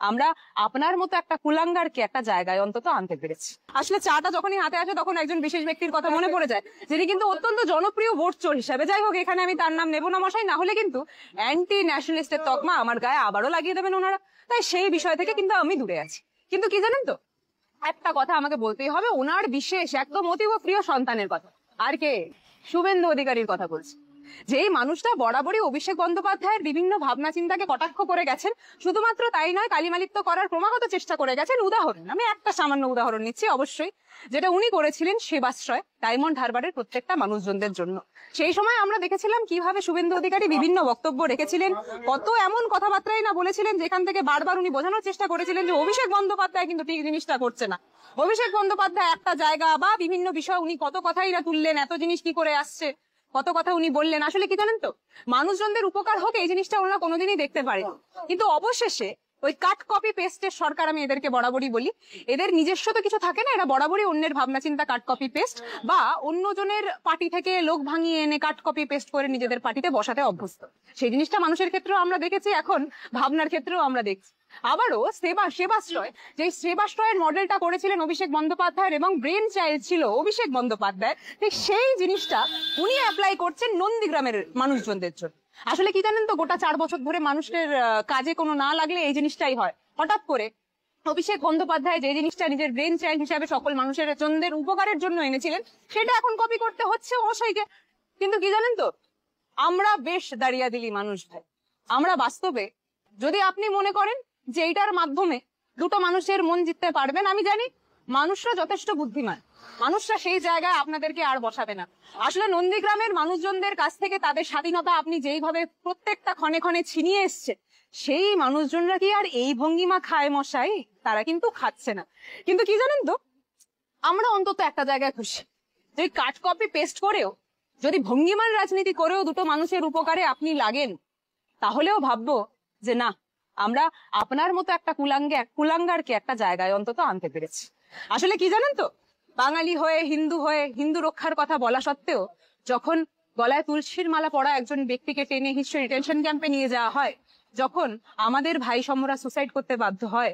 আমরা আপনার মতো একটা কুলাঙ্গারকে একটা জায়গায় অন্তত আনতে পেরেছি। আসলে চাটা যখনই হাতে আসে তখন একজন বিশেষ ব্যক্তির কথা মনে পড়ে যায়, যিনি কিন্তু অত্যন্ত জনপ্রিয় ভোট চোর হিসাবে, যাই হোক এখানে আমি তার নাম নেব না মশাই, না হলে কিন্তু অ্যান্টি ন্যাশনালিস্টের তকমা আমার গায়ে আবারও লাগিয়ে দেবেন ওনারা। তাই সেই বিষয় থেকে কিন্তু আমি দূরে আছি। কিন্তু কি জানেন তো, একটা কথা আমাকে বলতেই হবে, ওনার বিশেষ একদম অতীব প্রিয় সন্তানের কথা। আর কে? শুভেন্দু অধিকারীর কথা বলছি। যেই মানুষটা বরাবরই অভিষেক বন্দ্যোপাধ্যায়ের বিভিন্ন ভাবনা চিন্তাকে কটাক্ষ করে গেছেন, শুধুমাত্র তাই নয়, কালিমালিপ্ত করার ক্রমাগত চেষ্টা করে গেছেন। উদাহরণ, আমি একটা সামান্য উদাহরণ নিচ্ছি অবশ্যই, যেটা উনি করেছিলেন সেবাশ্রয় ডায়মন্ড হারবারের প্রত্যেকটা মানুষজনদের জন্য। সেই সময় আমরা দেখেছিলাম কিভাবে শুভেন্দু অধিকারী বিভিন্ন বক্তব্য রেখেছিলেন, কত এমন কথাবার্তাই না বলেছিলেন যেখান থেকে বারবার উনি বোঝানোর চেষ্টা করেছিলেন যে অভিষেক বন্দ্যোপাধ্যায় কিন্তু ঠিক জিনিসটা করছে না। অভিষেক বন্দ্যোপাধ্যায় একটা জায়গা বা বিভিন্ন বিষয় উনি কত কথাই না তুললেন, এত জিনিস কি করে আসছে, কত কথা উনি বললেন। আসলে কি জানেন তো, মানুষজনদের উপকার হোক এই জিনিসটা ওনারা কোনোদিনই দেখতে পারেন, কিন্তু অবশেষে ওই কাট কপি পেস্টের সরকার, আমি এদেরকে বরাবরই বলি, এদের নিজস্ব তো কিছু থাকে না, এরা বরাবরই অন্যের ভাবনা চিন্তা কাট কপি পেস্ট বা অন্যজনের পার্টি থেকে লোক ভাঙিয়ে এনে কাট কপি পেস্ট করে নিজেদের পার্টিতে বসাতে অভ্যস্ত। সেই জিনিসটা মানুষের ক্ষেত্রেও আমরা দেখেছি, এখন ভাবনার ক্ষেত্রেও আমরা দেখছি। আবারও সেবাশ্রয়, যে সেবাশ্রয়ের মডেলটা করেছিলেন অভিষেক বন্দ্যোপাধ্যায়ের এবং ব্রেন চাইল্ড ছিল অভিষেক বন্দ্যোপাধ্যায়, ঠিক সেই জিনিসটা উনি অ্যাপ্লাই করছেন নন্দীগ্রামের মানুষজনদের জন্য। আসলে কি জানেন তো, গোটা 4 বছর ধরে মানুষের কাজে কোনো না লাগলে এই জিনিসটাই হয়। হঠাৎ করে অভিষেক বন্দ্যোপাধ্যায় যে জিনিসটা নিজের ব্রেন চাইল্ড হিসাবে সকল মানুষের জনদের উপকারের জন্য এনেছিলেন, সেটা এখন কপি করতে হচ্ছে মশাইকে। কিন্তু কি জানেন তো, আমরা বেশ দাঁড়িয়ে দিলি মানুষ ভাই, আমরা বাস্তবে যদি আপনি মনে করেন যে এইটার মাধ্যমে দুটো মানুষের মন জিততে পারবেন, আমি জানি মানুষরা যথেষ্ট বুদ্ধিমান, মানুষরা সেই জায়গায় আপনাদেরকে আর বসাবে না। আসলে নন্দীগ্রামের মানুষজনদের কাছ থেকে তাদের স্বাধীনতা আপনি যেইভাবে প্রত্যেকটা ক্ষণে ক্ষণে ছিনিয়ে এসছে, সেই মানুষজনরা কি আর এই ভঙ্গিমা খায় মশাই? তারা কিন্তু খাচ্ছে না। কিন্তু কি জানেন তো, আমরা অন্তত একটা জায়গায় খুশি যে কাট কপি পেস্ট করেও, যদি ভঙ্গিমান রাজনীতি করেও দুটো মানুষের উপকারে আপনি লাগেন, তাহলেও ভাববো যে না, আমরা আপনার মতো একটা কুলাঙ্গারকে একটা জায়গায় অন্তত আনতে পেরেছি। আসলে কি জানেন তো, বাঙালি হয়ে হিন্দু রক্ষার কথা বলা সত্ত্বেও যখন গলায় তুলসীর মালা পড়া একজন ব্যক্তিকে টেনে হিস্ট্রি রিটেনশন ক্যাম্পে নিয়ে যাওয়া হয়, যখন আমাদের ভাই সমরা সুসাইড করতে বাধ্য হয়,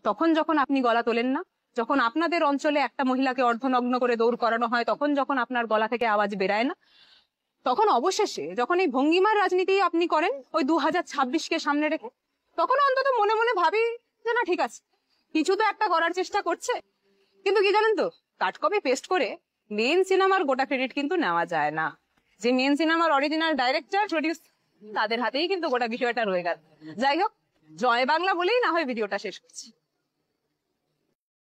তখন যখন আপনি গলা তোলেন না, যখন আপনাদের অঞ্চলে একটা মহিলাকে অর্ধনগ্ন করে দৌড় করানো হয়, তখন যখন আপনার গলা থেকে আওয়াজ বেরায় না, তখন অবশেষে যখন এই ভঙ্গিমার রাজনীতি আপনি করেন ওই 2026কে সামনে রেখে, তখন অন্তত মনে মনে ভাবি যে না ঠিক আছে, কিছু তো একটা করার চেষ্টা করছে। কিন্তু কি জানেন তো, কাট কপি পেস্ট করে মেন সিনেমার গোটা ক্রেডিট কিন্তু নেওয়া যায় না। যে মেন সিনেমার অরিজিনাল ডাইরেক্টর, প্রডিউস, তাদের হাতেই কিন্তু গোটা বিষয়টা রয়ে গেল। যাই হোক, জয় বাংলা বলেই না হয় ভিডিওটা শেষ করছি।